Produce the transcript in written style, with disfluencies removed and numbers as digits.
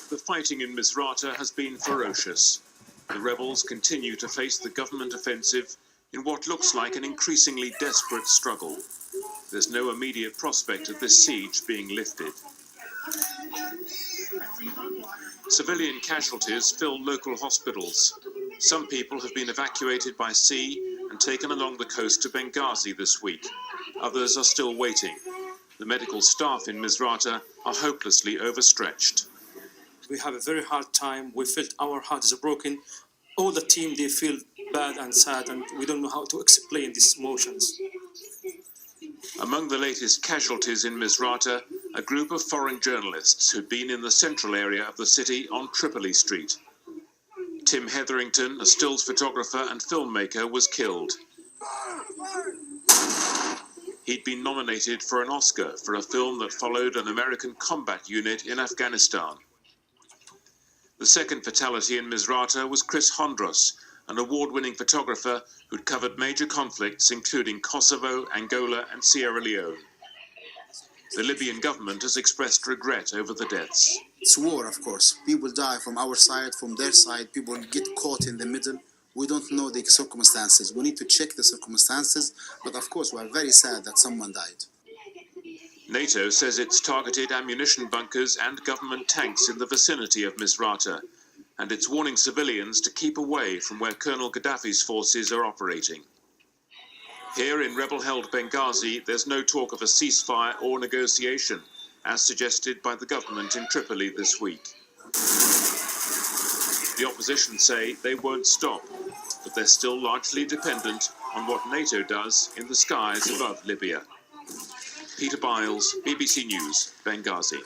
The fighting in Misurata has been ferocious. The rebels continue to face the government offensive in what looks like an increasingly desperate struggle. There's no immediate prospect of this siege being lifted. Civilian casualties fill local hospitals. Some people have been evacuated by sea and taken along the coast to Benghazi this week. Others are still waiting. The medical staff in Misurata are hopelessly overstretched. We have a very hard time. We felt our heart is broken. All the team, they feel bad and sad, and we don't know how to explain these emotions. Among the latest casualties in Misurata, a group of foreign journalists who'd been in the central area of the city on Tripoli Street. Tim Hetherington, a stills photographer and filmmaker, was killed. He'd been nominated for an Oscar for a film that followed an American combat unit in Afghanistan. The second fatality in Misurata was Chris Hondros, an award-winning photographer who'd covered major conflicts including Kosovo, Angola and Sierra Leone. The Libyan government has expressed regret over the deaths. It's war, of course. People die from our side, from their side. People get caught in the middle. We don't know the circumstances. We need to check the circumstances. But of course, we are very sad that someone died. NATO says it's targeted ammunition bunkers and government tanks in the vicinity of Misurata, and it's warning civilians to keep away from where Colonel Gaddafi's forces are operating. Here in rebel-held Benghazi, there's no talk of a ceasefire or negotiation, as suggested by the government in Tripoli this week. The opposition say they won't stop, but they're still largely dependent on what NATO does in the skies above Libya. Peter Biles, BBC News, Benghazi.